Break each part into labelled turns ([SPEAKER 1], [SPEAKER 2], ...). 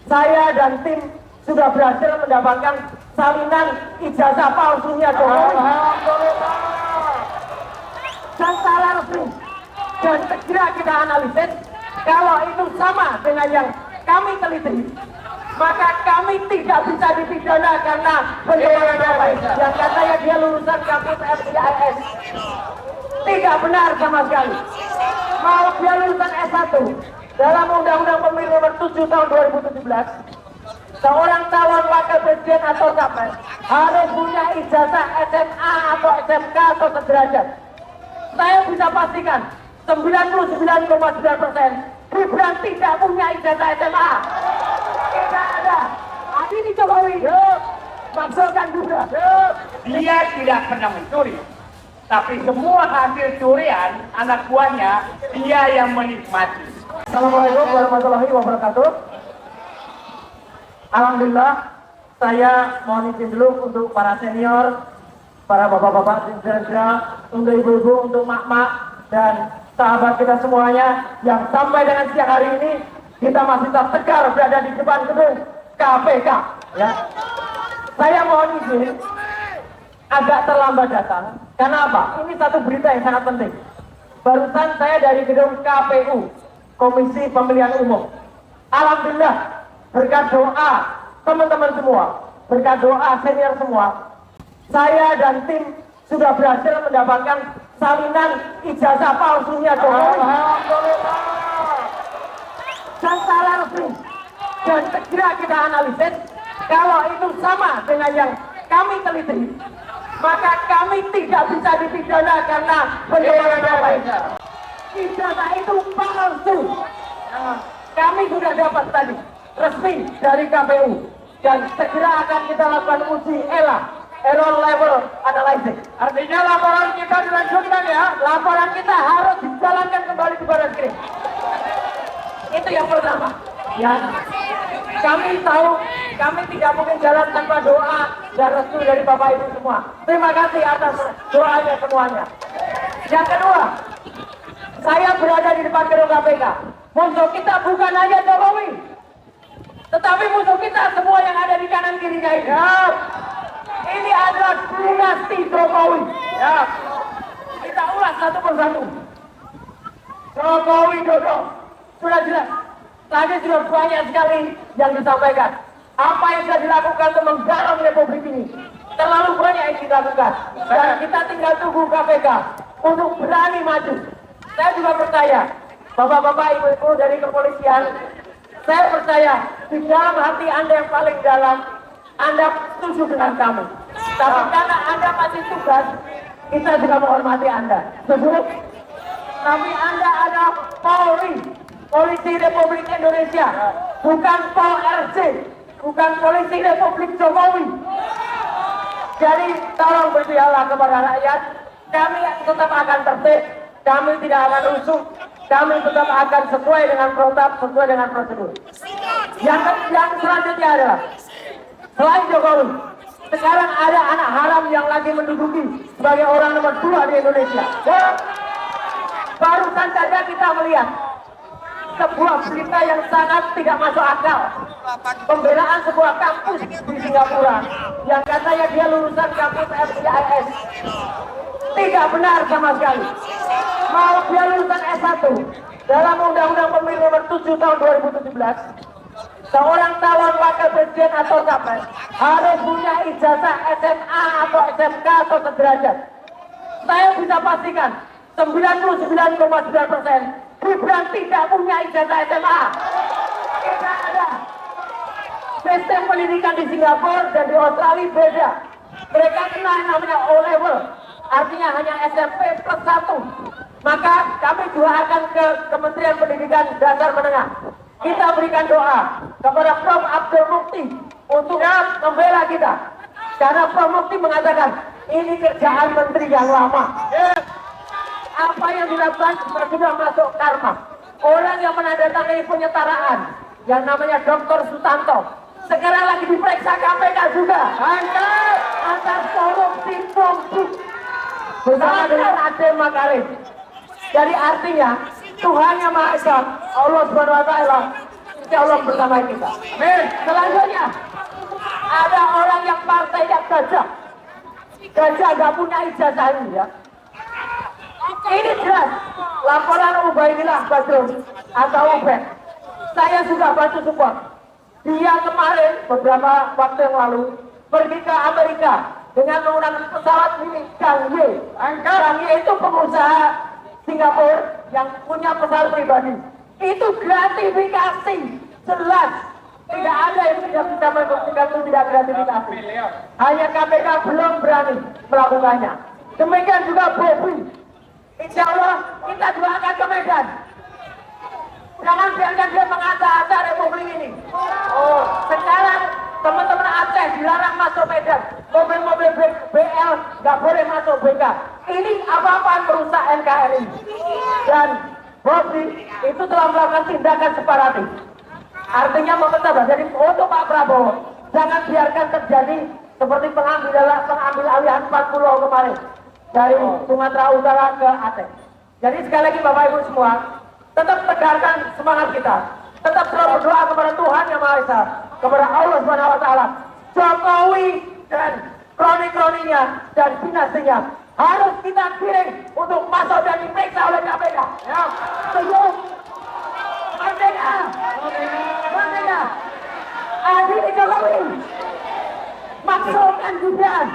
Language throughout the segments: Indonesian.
[SPEAKER 1] Saya dan tim sudah berhasil mendapatkan salinan ijazah palsunya Jokowi. Dan secara resmi dan segera kita analisis, kalau itu sama dengan yang kami teliti, maka kami tidak bisa dipidana karena pencemaran nama baik. Yang katanya dia lulusan kampus FIIS, tidak benar sama sekali. Mau dia lulusan S1 dalam Undang-Undang Pemilu Nomor 7 Tahun 2017, seorang calon wakil presiden atau capres harus punya ijazah SMA atau SMK atau sederajat. Saya bisa pastikan 99,9% Gibran tidak punya ijazah SMA. Tidak ada. Ini Jokowi. Maksudkan Gibran.
[SPEAKER 2] Dia tidak pernah mencuri, tapi semua hasil curian anak buahnya dia yang menikmati.
[SPEAKER 1] Assalamualaikum warahmatullahi wabarakatuh. Alhamdulillah, saya mohon izin dulu untuk para senior, para bapak-bapak, untuk ibu-ibu, untuk mak-mak, dan sahabat kita semuanya yang sampai dengan siang hari ini kita masih tetap tegar berada di depan gedung KPK. Ya. Saya mohon izin agak terlambat datang. Karena apa? Ini satu berita yang sangat penting. Barusan saya dari gedung KPU, Komisi Pemilihan Umum. Alhamdulillah, berkat doa teman-teman semua, berkat doa senior semua, saya dan tim sudah berhasil mendapatkan salinan ijazah palsunya Jokowi. Dan secara resmi dan segera kita analisis, kalau itu sama dengan yang kami teliti, maka kami tidak bisa dipidana karena pencemaran nama baik. Ijazah itu palsu. Kami sudah dapat tadi resmi dari KPU dan segera akan kita lakukan uji error level analysis.
[SPEAKER 2] Artinya laporan kita dilanjutkan ya.
[SPEAKER 1] Laporan kita harus dijalankan kembali ke badan krim. Itu yang pertama. Ya, kami tahu kami tidak mungkin jalan tanpa doa dan restu dari Bapak Ibu semua. Terima kasih atas doanya semuanya. Yang kedua, saya berada di depan gedung KPK. Musuh kita bukan hanya Jokowi, tetapi musuh kita semua yang ada di kanan kirinya ini. Ya. Ini adalah dinasti Jokowi. Ya. Kita ulas satu persatu. Jokowi Dodo. Sudah jelas. Tadi sudah banyak sekali yang disampaikan. Apa yang sudah dilakukan untuk menggarap Republik ini. Terlalu banyak yang dilakukan. Dan kita tinggal tunggu KPK untuk berani maju. Saya juga percaya, bapak-bapak, ibu-ibu dari kepolisian, saya percaya di dalam hati Anda yang paling dalam, Anda setuju dengan kami. Tapi karena Anda masih tugas, kita juga menghormati Anda. Setuju? Tapi Anda adalah Polri, Polisi Republik Indonesia, bukan Pol-RC, bukan Polisi Republik Jokowi. Jadi tolong berdialog kepada rakyat. Kami tetap akan tertib, kami tidak akan rusuh, kami tetap akan sesuai dengan protap, sesuai dengan prosedur. Yang selanjutnya adalah, selain Jokowi, sekarang ada anak haram yang lagi menduduki sebagai orang nomor 2 di Indonesia. Barusan saja kita melihat sebuah berita yang sangat tidak masuk akal. Pembelaan sebuah kampus di Singapura yang katanya dia lulusan kampus FIIS. Tidak benar sama sekali. Mau dia lulusan S1 dalam Undang-Undang Pemilu Nomor 7 Tahun 2017, seorang calon wakil presiden atau capres harus punya ijazah SMA atau SMK atau sederajat. Saya bisa pastikan 99,9% Gibran tidak punya ijazah SMA. Tidak ada. Sistem pendidikan di Singapura dan di Australia beda. Mereka kena yang namanya O-level, artinya hanya SMP plus 1. Maka kami doakan ke Kementerian Pendidikan Dasar Menengah. Kita berikan doa kepada Prof. Abdul Mukti untuk membela kita. Karena Prof. Mukti mengatakan ini kerjaan menteri yang lama. Apa yang dilakukan sudah masuk karma. Orang yang menandatangani penyetaraan yang namanya Dr. Sutanto sekarang lagi diperiksa KPK juga. Atas korupsi pompuk bersama dengan Adem Makarim. Jadi artinya Tuhan yang Maha Esa, Allah Subhanahu wa Ta'ala insya Allah bersama kita. Selanjutnya ada orang yang partainya gajah. Gajah nggak punya ijazah ini ya. Ini jelas laporan Ubaidillah Badrun atau Ubed. Saya sudah bantu support. Dia kemarin beberapa waktu yang lalu pergi ke Amerika dengan menggunakan pesawat milik Kang Ye. Kang Ye itu pengusaha Singapura yang punya pesawat pribadi. Itu gratifikasi jelas. Tidak ada yang tidak bisa membuktikan itu tidak gratifikasi. Hanya KPK belum berani melakukannya. Demikian juga Bobi. Insya Allah kita juga akan ke Medan. Jangan biarkan dia mengata-ata Republik ini. Sekarang teman-teman Aceh dilarang masuk Medan. Mobil-mobil BL nggak boleh masuk BK. Ini apa-apa merusak NKRI. Dan Bobi itu telah melakukan tindakan separatis. Artinya memecah belah. Jadi untuk Pak Prabowo, jangan biarkan terjadi seperti pengambil alihan 4 pulau kemarin dari Sumatera Utara ke Aceh. Jadi sekali lagi Bapak Ibu semua, tetap tegarkan semangat kita, tetap selalu berdoa kepada Tuhan Yang Maha Esa, kepada Allah Subhanahu Wa Taala. Jokowi dan kroni-kroninya dan dinastinya harus kita kirim untuk masuk dan diperiksa oleh KPK. Ya, setuju? Merdeka! Merdeka! Adili Jokowi! Maksudkan Gibran!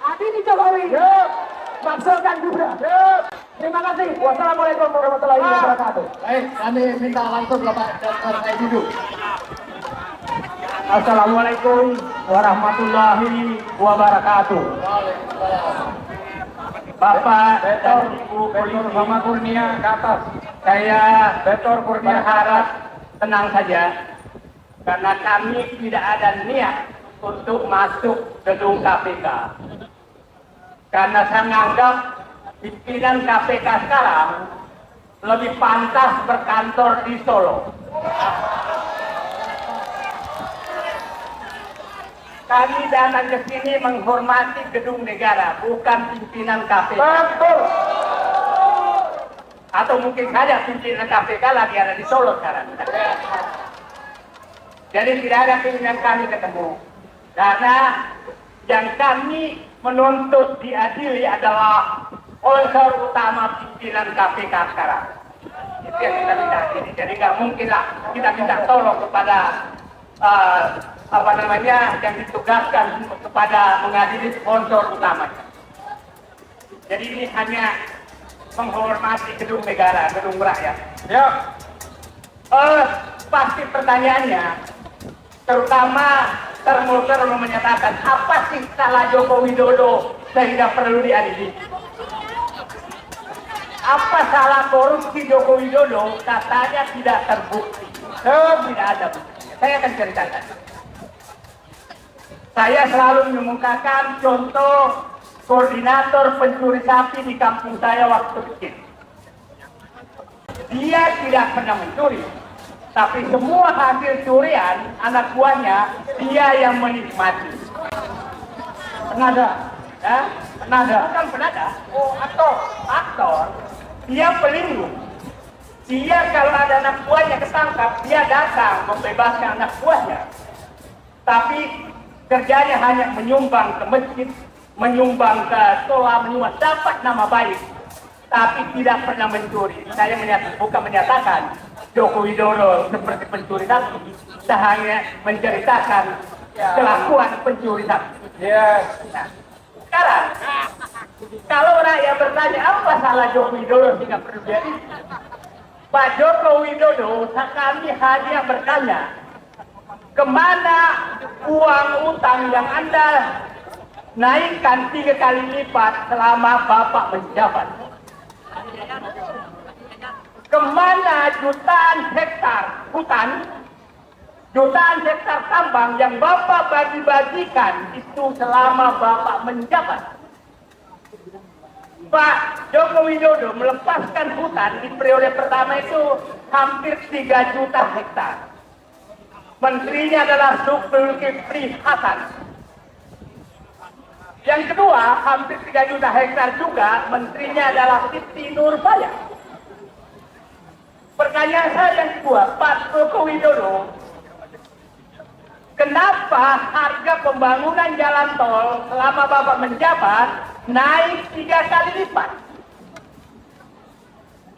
[SPEAKER 1] Adili Jokowi! Maksudkan Gibran! Terima kasih. Wassalamualaikum warahmatullahi wabarakatuh.
[SPEAKER 3] Baik, kami minta langsung Bapak Dr. Edi.
[SPEAKER 2] Assalamualaikum warahmatullahi wabarakatuh. Bapak dan Ibu Polisi
[SPEAKER 3] Sama Kurnia ke atas.
[SPEAKER 2] saya berharap tenang saja karena kami tidak ada niat untuk masuk gedung KPK. Karena saya menganggap pimpinan KPK sekarang lebih pantas berkantor di Solo. Kami datang ke sini menghormati gedung negara, bukan pimpinan KPK.
[SPEAKER 1] Betul.
[SPEAKER 2] Atau mungkin saja pimpinan KPK lagi ada di Solo sekarang. Jadi tidak ada pimpinan kami ketemu. Karena yang kami menuntut diadili adalah unsur utama pimpinan KPK sekarang. Itu yang kita minta ini. Jadi nggak mungkin lah kita minta tolong kepada yang ditugaskan kepada mengadili sponsor utamanya. Jadi ini hanya menghormati gedung negara, gedung rakyat.
[SPEAKER 3] Ya.
[SPEAKER 2] Pasti pertanyaannya, terutama termotor menyatakan apa sih salah Joko Widodo sehingga perlu diadili? Apa salah korupsi Joko Widodo? Katanya tidak terbukti. Tidak ada buktinya. Saya akan ceritakan. Saya selalu mengemukakan contoh koordinator pencuri sapi di kampung saya waktu kecil. Dia tidak pernah mencuri, tapi semua hasil curian anak buahnya dia yang menikmati.
[SPEAKER 1] Penada.
[SPEAKER 2] Ya? Penada. Bukan penada. Oh, aktor. Dia pelindung. Dia kalau ada anak buahnya ketangkap, dia datang membebaskan anak buahnya. Tapi kerjanya hanya menyumbang ke masjid, menyumbang ke sekolah, dapat nama baik, tapi tidak pernah mencuri. Saya bukan menyatakan Joko Widodo seperti pencuri sapi, saya hanya menceritakan kelakuan pencuri sapi. Nah, sekarang kalau rakyat bertanya apa salah Joko Widodo sehingga perlu diadili, Pak Joko Widodo kami hanya bertanya, kemana uang utang yang Anda naikkan 3 kali lipat selama Bapak menjabat? Kemana jutaan hektar hutan, jutaan hektar tambang yang Bapak bagi-bagikan itu selama Bapak menjabat? Pak Joko Widodo melepaskan hutan di periode pertama itu hampir 3 juta hektar. Menterinya adalah Zulkifli Hasan. Yang kedua, hampir 3 juta hektar juga, menterinya adalah Siti Nurbaya. Pertanyaan saya yang kedua, Pak Joko Widodo, kenapa harga pembangunan jalan tol selama Bapak menjabat naik 3 kali lipat?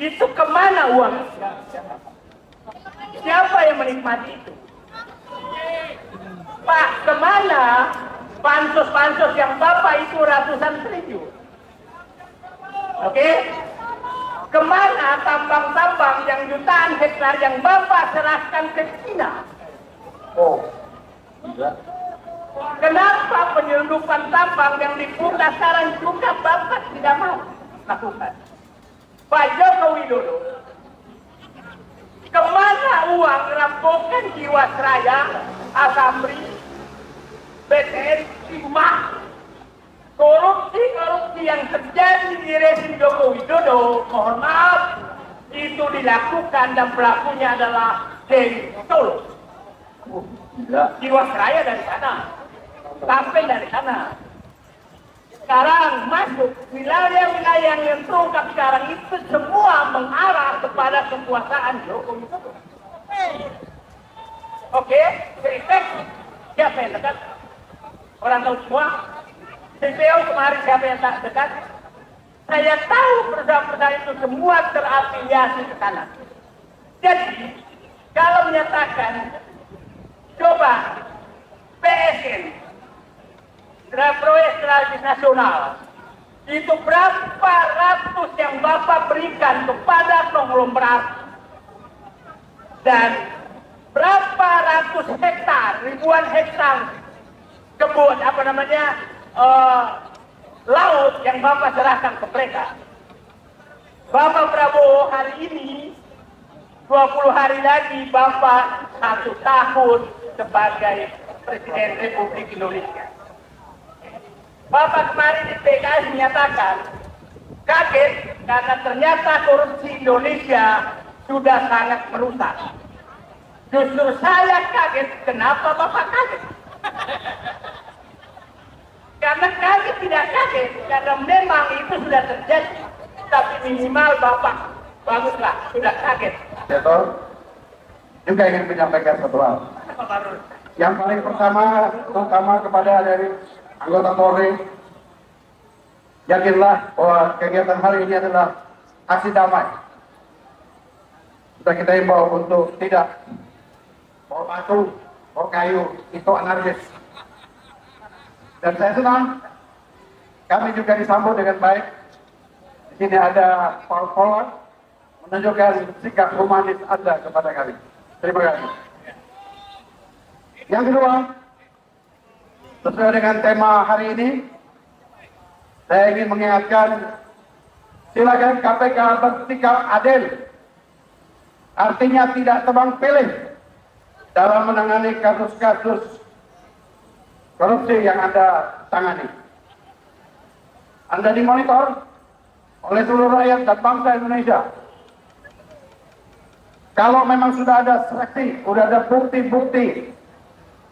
[SPEAKER 2] Itu kemana uang? Siapa yang menikmati itu? Pak, kemana bansos-bansos yang Bapak itu ratusan triliun? Oke? Kemana tambang-tambang yang jutaan hektar yang Bapak serahkan ke China?
[SPEAKER 3] Oh,
[SPEAKER 2] Kenapa penyelundupan tambang yang dibuka sekarang juga Bapak tidak mau lakukan? Pak Joko Widodo, kemana uang rampokan Jiwasraya, Asabri, BTN, Timah, korupsi yang terjadi di rezim Joko Widodo, mohon maaf, itu dilakukan dan pelakunya adalah Dewi Solo. Jiwasraya dari sana, sampai dari sana. Sekarang masuk wilayah-wilayah yang terungkap sekarang itu semua mengarah kepada kekuasaan Joko Widodo. Oke, kritik siapa yang dekat? Orang tahu semua. CPO kemarin siapa yang tak dekat? Saya tahu perusahaan-perusahaan itu semua terafiliasi ke sana. Jadi, kalau menyatakan, coba PSN, proyek strategis nasional, itu berapa ratus yang Bapak berikan kepada konglomerat dan berapa ratus hektar, ribuan hektar kebun, laut yang Bapak serahkan ke mereka. Bapak Prabowo hari ini 20 hari lagi Bapak 1 tahun sebagai Presiden Republik Indonesia. Bapak kemarin di PKS menyatakan kaget karena ternyata korupsi Indonesia sudah sangat merusak. Justru saya kaget, kenapa Bapak kaget? Karena kami tidak kaget, karena memang itu sudah terjadi. Tapi minimal Bapak, baguslah, sudah kaget.
[SPEAKER 3] Seto juga ingin menyampaikan satu hal. Yang paling pertama, terutama kepada dari anggota Polri, yakinlah bahwa kegiatan hari ini adalah aksi damai. Sudah kita himbau untuk tidak bawa batu, bawa kayu, itu anarkis. Dan saya senang kami juga disambut dengan baik. Di sini ada Paul Pollard menunjukkan sikap humanis Anda kepada kami. Terima kasih. Yang kedua, sesuai dengan tema hari ini, saya ingin mengingatkan, silakan KPK bersikap adil. Artinya tidak tebang pilih dalam menangani kasus-kasus korupsi yang Anda tangani. Anda dimonitor oleh seluruh rakyat dan bangsa Indonesia. Kalau memang sudah ada saksi, sudah ada bukti-bukti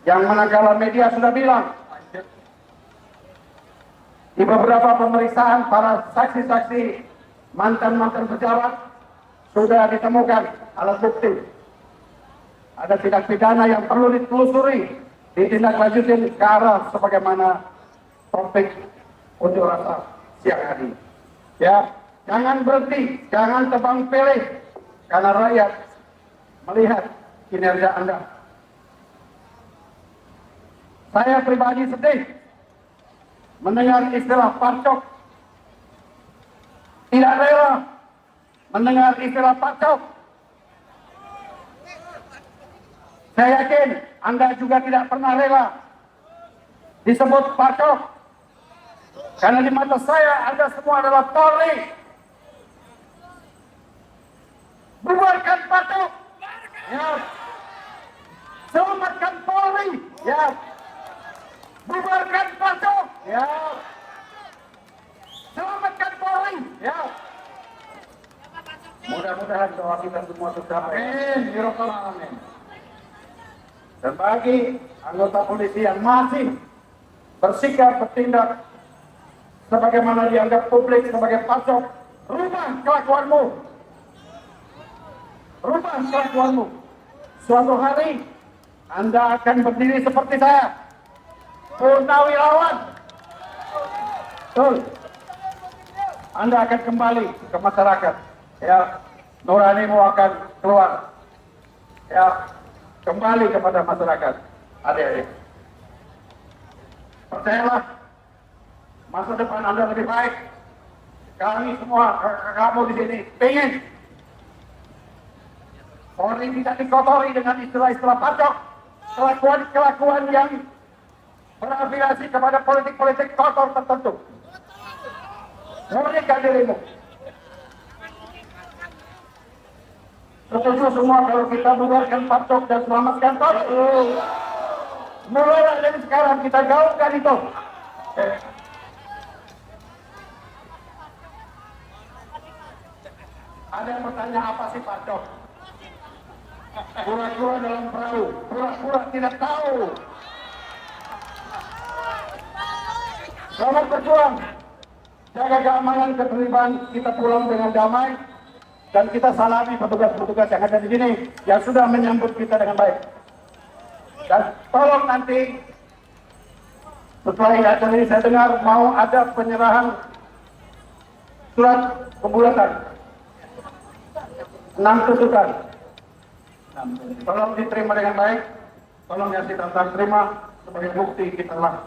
[SPEAKER 3] yang manakala media sudah bilang di beberapa pemeriksaan para saksi-saksi mantan-mantan pejabat sudah ditemukan alat bukti. Ada tindak pidana yang perlu ditelusuri, ditindaklanjutin ke arah sebagaimana topik unjuk rasa siang hari. Ya, jangan berhenti, jangan tebang pilih, karena rakyat melihat kinerja Anda. Saya pribadi sedih mendengar istilah pacok. Tidak rela mendengar istilah pacok. Saya yakin Anda juga tidak pernah rela disebut pacok. Karena di mata saya Anda semua adalah Polri. Bubarkan pacok. Ya. Selamatkan Polri. Ya. Bubarkan pacok. Ya. Selamatkan Polri. Ya. Mudah-mudahan doa kita semua tercapai. Amin. Ya Rabbal Alamin. Dan bagi anggota polisi yang masih bersikap bertindak sebagaimana dianggap publik sebagai pacok, rubah kelakuanmu. rubah kelakuanmu. Suatu hari Anda akan berdiri seperti saya, purnawirawan. Betul. Anda akan kembali ke masyarakat. Ya, nuranimu akan keluar. Ya, kembali kepada masyarakat. Adik-adik, percayalah, masa depan Anda lebih baik. Kami semua, kamu di sini, pengen Polri tidak dikotori dengan istilah-istilah pacok, kelakuan-kelakuan yang berafiliasi kepada politik-politik kotor tertentu. Murnikan dirimu. Setuju semua kalau kita bubarkan pacok dan selamatkan kotor. Mulai dari sekarang kita gaungkan itu. Ada yang bertanya apa sih pacok? Pura-pura dalam perahu, pura-pura tidak tahu. Selamat berjuang, jaga keamanan, ketertiban, kita pulang dengan damai, dan kita salami petugas-petugas yang ada di sini yang sudah menyambut kita dengan baik. Dan tolong nanti setelah acara ini saya dengar mau ada penyerahan surat pembulatan 6 tuntutan. Tolong diterima dengan baik, tolong ya kita terima sebagai bukti kita telah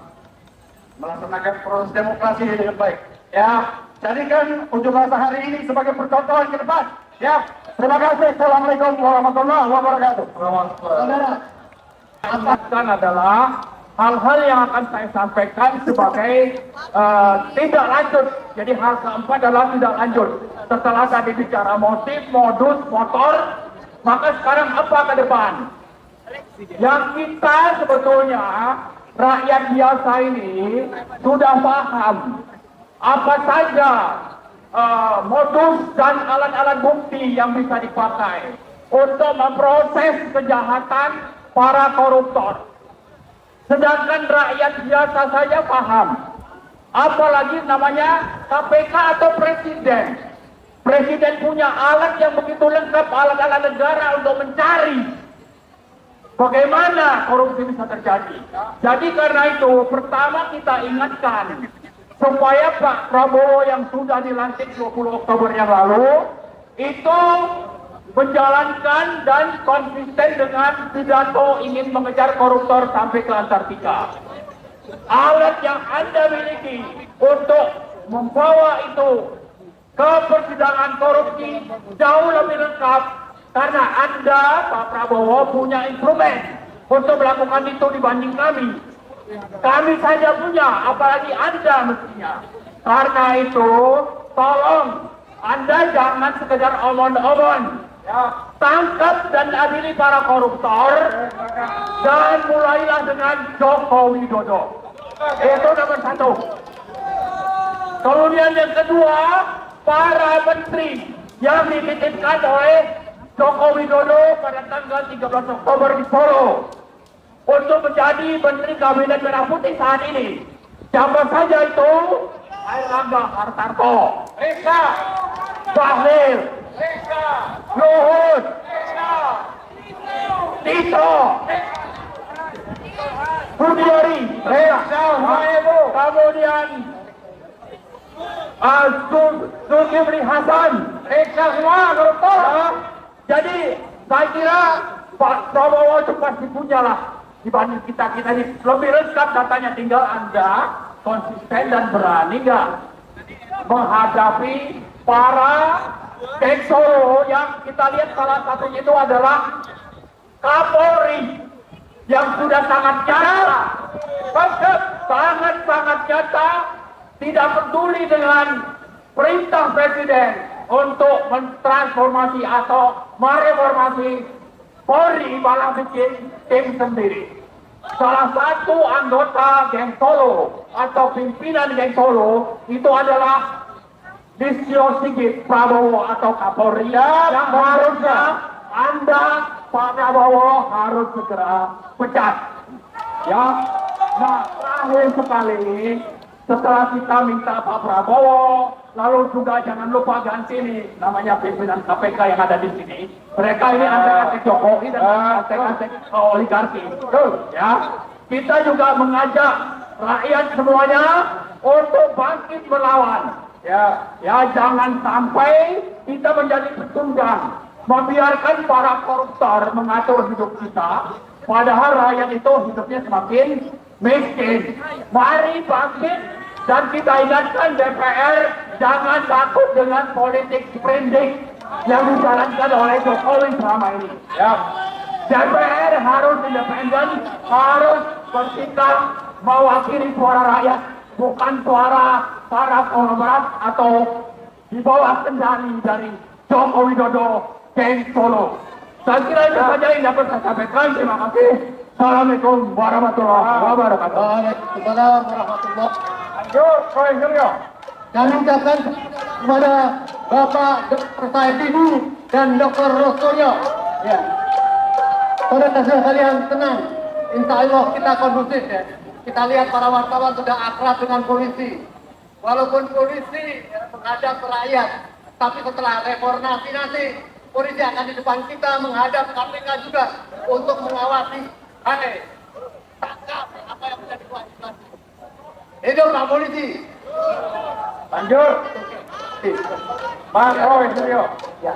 [SPEAKER 3] melaksanakan proses demokrasi dengan baik. Ya, jadikan unjuk rasa hari ini sebagai percontohan ke depan. Ya, terima kasih. Assalamualaikum warahmatullahi wabarakatuh.
[SPEAKER 2] Akan adalah hal-hal yang akan saya sampaikan sebagai tindak lanjut. Jadi hal keempat adalah tindak lanjut. Setelah tadi bicara motif, modus, motor, maka sekarang apa ke depan? Yang kita sebetulnya rakyat biasa ini sudah paham apa saja modus dan alat-alat bukti yang bisa dipakai untuk memproses kejahatan para koruptor. Sedangkan rakyat biasa saja paham. Apalagi namanya KPK atau Presiden. Presiden punya alat yang begitu lengkap, alat-alat negara untuk mencari bagaimana korupsi bisa terjadi. Jadi karena itu, pertama kita ingatkan supaya Pak Prabowo yang sudah dilantik 20 Oktober yang lalu itu menjalankan dan konsisten dengan pidato ingin mengejar koruptor sampai ke Antartika. Alat yang Anda miliki untuk membawa itu ke persidangan korupsi jauh lebih lengkap karena Anda, Pak Prabowo, punya instrumen untuk melakukan itu dibanding kami. Kami saja punya, apalagi Anda mestinya. Karena itu, tolong Anda jangan sekedar omong-omong. Ya, tangkap dan adili para koruptor dan mulailah dengan Joko Widodo. Itu nomor satu. Kemudian yang kedua, para menteri yang dititipkan oleh Joko Widodo pada tanggal 13 Oktober di Solo untuk menjadi Menteri Kabinet Merah Putih saat ini. Siapa saja itu? Airlangga Hartarto, Reka, Bahlil, Reka, Luhut, Reka, Tito, Budiari, Reka, kemudian Zulkifli Hasan, Reka semua koruptor. Jadi saya kira Pak Prabowo itu pasti punya lah dibanding kita ini lebih lengkap datanya, tinggal Anda konsisten dan berani nggak menghadapi para geng Solo yang kita lihat salah satunya itu adalah Kapolri yang sudah sangat nyata, sangat nyata, tidak peduli dengan perintah Presiden untuk mentransformasi atau mereformasi Polri, malah bikin tim sendiri. Salah satu anggota geng Solo atau pimpinan geng Solo itu adalah Listio Sigit Prabowo atau Kapolri yang harusnya Anda, Pak Prabowo, harus segera pecat. Ya, nah terakhir sekali, setelah kita minta Pak Prabowo
[SPEAKER 3] lalu juga jangan lupa ganti nih namanya pimpinan KPK yang ada di sini. Mereka ini antek-antek Jokowi dan antek-antek oligarki. Ya, kita juga mengajak rakyat semuanya untuk bangkit melawan. Ya, jangan sampai kita menjadi pecundang, membiarkan para koruptor mengatur hidup kita, padahal rakyat itu hidupnya semakin miskin. Mari bangkit dan kita ingatkan DPR jangan takut dengan politik sprindik yang dijalankan oleh Jokowi selama ini. Ya. DPR harus independen, harus bersikap mewakili suara rakyat, bukan suara para konglomerat atau di bawah kendali dari Joko Widodo, geng Solo. Saya kira itu saja yang dapat saya sampaikan. Terima kasih. Assalamualaikum warahmatullahi wabarakatuh.
[SPEAKER 1] Waalaikumsalam warahmatullahi
[SPEAKER 3] Lanjut, Prof. Suryo.
[SPEAKER 1] Dan ucapkan kepada Bapak Dr. Saidini dan Dr. Rosoyo. Ya. Saudara sekalian tenang. Insya Allah kita kondusif ya. Kita lihat para wartawan sudah akrab dengan polisi. Walaupun polisi menghadap rakyat, tapi setelah reformasi nanti polisi akan di depan kita menghadap KPK juga untuk mengawasi. Hai, tangkap apa yang menjadi kewajiban. Hidup Pak Polisi.
[SPEAKER 3] Lanjut. Mas Roy Suryo.
[SPEAKER 1] Ya.